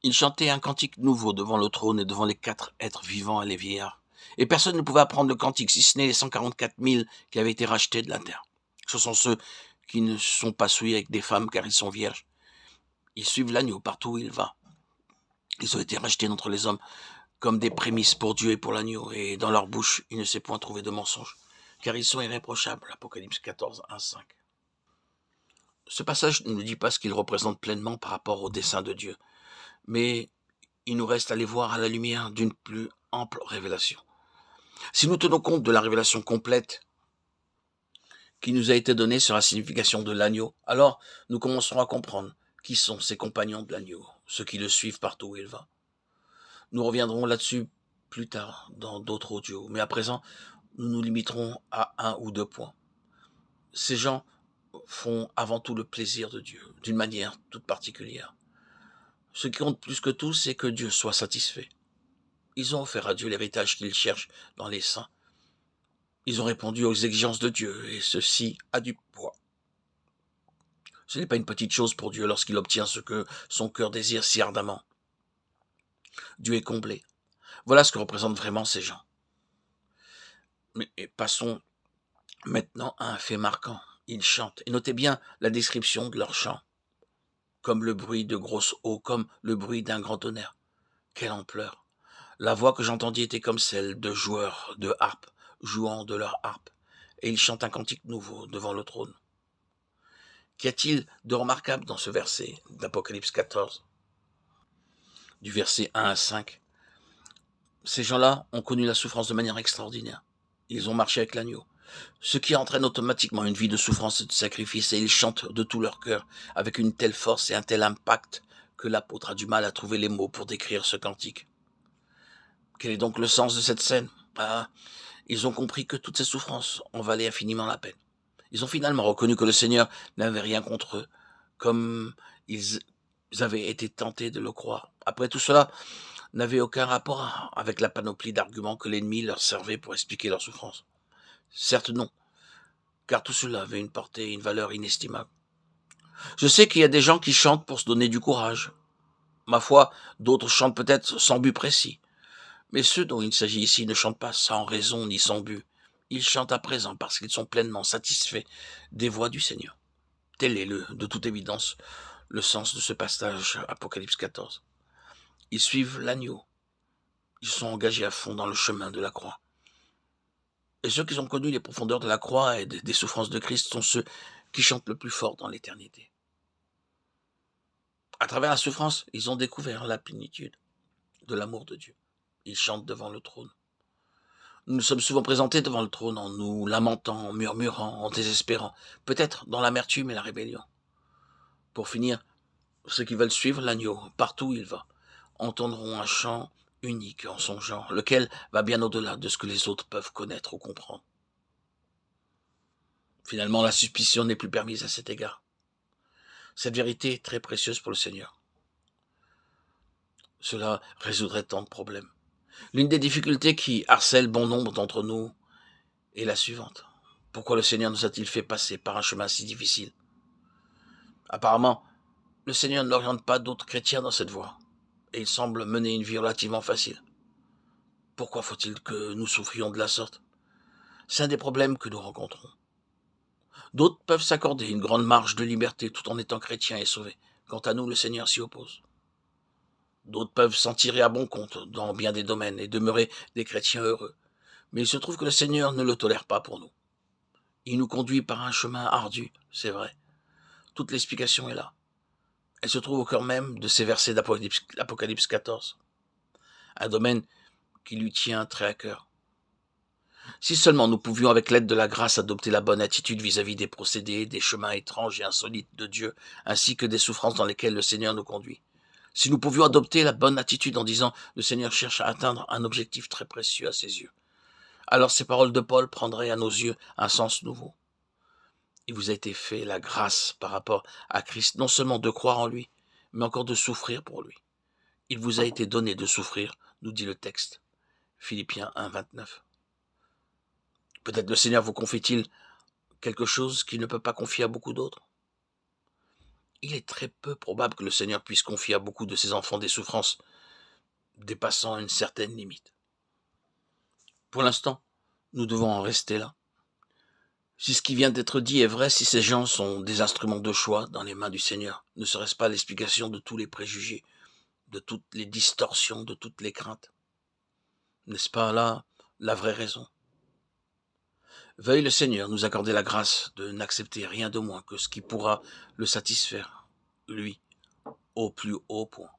Il chantait un cantique nouveau devant le trône et devant les 4 êtres vivants et les vieillards. Et personne ne pouvait apprendre le cantique, si ce n'est les 144 000 qui avaient été rachetés de la terre. Ce sont ceux qui ne sont pas souillés avec des femmes car ils sont vierges. Ils suivent l'agneau partout où il va. Ils ont été rachetés d'entre les hommes comme des prémices pour Dieu et pour l'agneau, et dans leur bouche il ne s'est point trouvé de mensonge, car ils sont irréprochables. Apocalypse 14, 1, 5. Ce passage ne nous dit pas ce qu'il représente pleinement par rapport au dessein de Dieu, mais il nous reste à les voir à la lumière d'une plus ample révélation. Si nous tenons compte de la révélation complète qui nous a été donnée sur la signification de l'agneau, alors nous commencerons à comprendre qui sont ces compagnons de l'agneau, ceux qui le suivent partout où il va. Nous reviendrons là-dessus plus tard dans d'autres audios, mais à présent, nous nous limiterons à 1 ou 2 points. Ces gens font avant tout le plaisir de Dieu, d'une manière toute particulière. Ce qui compte plus que tout, c'est que Dieu soit satisfait. Ils ont offert à Dieu l'héritage qu'ils cherchent dans les saints. Ils ont répondu aux exigences de Dieu, et ceci a du poids. Ce n'est pas une petite chose pour Dieu lorsqu'il obtient ce que son cœur désire si ardemment. Dieu est comblé. Voilà ce que représentent vraiment ces gens. Mais passons maintenant à un fait marquant. Ils chantent. Et notez bien la description de leur chant. Comme le bruit de grosses eaux, comme le bruit d'un grand tonnerre. Quelle ampleur! La voix que j'entendis était comme celle de joueurs de harpe, jouant de leur harpe. Et ils chantent un cantique nouveau devant le trône. Qu'y a-t-il de remarquable dans ce verset d'Apocalypse 14, du verset 1 à 5? Ces gens-là ont connu la souffrance de manière extraordinaire. Ils ont marché avec l'agneau, ce qui entraîne automatiquement une vie de souffrance et de sacrifice, et ils chantent de tout leur cœur, avec une telle force et un tel impact que l'apôtre a du mal à trouver les mots pour décrire ce cantique. Quel est donc le sens de cette scène? Ils ont compris que toutes ces souffrances en valaient infiniment la peine. Ils ont finalement reconnu que le Seigneur n'avait rien contre eux, comme ils avaient été tentés de le croire. Après tout cela n'avait aucun rapport avec la panoplie d'arguments que l'ennemi leur servait pour expliquer leur souffrance. Certes non, car tout cela avait une portée et une valeur inestimable. Je sais qu'il y a des gens qui chantent pour se donner du courage. Ma foi, d'autres chantent peut-être sans but précis. Mais ceux dont il s'agit ici ne chantent pas sans raison ni sans but. Ils chantent à présent parce qu'ils sont pleinement satisfaits des voix du Seigneur. Tel est, de toute évidence, le sens de ce passage Apocalypse 14. Ils suivent l'agneau. Ils sont engagés à fond dans le chemin de la croix. Et ceux qui ont connu les profondeurs de la croix et des souffrances de Christ sont ceux qui chantent le plus fort dans l'éternité. À travers la souffrance, ils ont découvert la plénitude de l'amour de Dieu. Ils chantent devant le trône. Nous nous sommes souvent présentés devant le trône en nous lamentant, en murmurant, en désespérant, peut-être dans l'amertume et la rébellion. Pour finir, ceux qui veulent suivre l'agneau, partout où il va, entendront un chant unique en son genre, lequel va bien au-delà de ce que les autres peuvent connaître ou comprendre. Finalement, la suspicion n'est plus permise à cet égard. Cette vérité est très précieuse pour le Seigneur. Cela résoudrait tant de problèmes. L'une des difficultés qui harcèle bon nombre d'entre nous est la suivante. Pourquoi le Seigneur nous a-t-il fait passer par un chemin si difficile? Apparemment, le Seigneur n'oriente pas d'autres chrétiens dans cette voie, et il semble mener une vie relativement facile. Pourquoi faut-il que nous souffrions de la sorte? C'est un des problèmes que nous rencontrons. D'autres peuvent s'accorder une grande marge de liberté tout en étant chrétiens et sauvés. Quant à nous, le Seigneur s'y oppose. D'autres peuvent s'en tirer à bon compte dans bien des domaines et demeurer des chrétiens heureux. Mais il se trouve que le Seigneur ne le tolère pas pour nous. Il nous conduit par un chemin ardu, c'est vrai. Toute l'explication est là. Elle se trouve au cœur même de ces versets d'Apocalypse 14. Un domaine qui lui tient très à cœur. Si seulement nous pouvions, avec l'aide de la grâce, adopter la bonne attitude vis-à-vis des procédés, des chemins étranges et insolites de Dieu, ainsi que des souffrances dans lesquelles le Seigneur nous conduit. Si nous pouvions adopter la bonne attitude en disant « Le Seigneur cherche à atteindre un objectif très précieux à ses yeux », alors ces paroles de Paul prendraient à nos yeux un sens nouveau. Il vous a été fait la grâce par rapport à Christ, non seulement de croire en lui, mais encore de souffrir pour lui. Il vous a été donné de souffrir, nous dit le texte. Philippiens 1, 29. Peut-être le Seigneur vous confie-t-il quelque chose qu'il ne peut pas confier à beaucoup d'autres. il est très peu probable que le Seigneur puisse confier à beaucoup de ses enfants des souffrances dépassant une certaine limite. Pour l'instant, nous devons en rester là. Si ce qui vient d'être dit est vrai, si ces gens sont des instruments de choix dans les mains du Seigneur, ne serait-ce pas l'explication de tous les préjugés, de toutes les distorsions, de toutes les craintes? N'est-ce pas là la vraie raison? Veuille le Seigneur nous accorder la grâce de n'accepter rien de moins que ce qui pourra le satisfaire, lui, au plus haut point.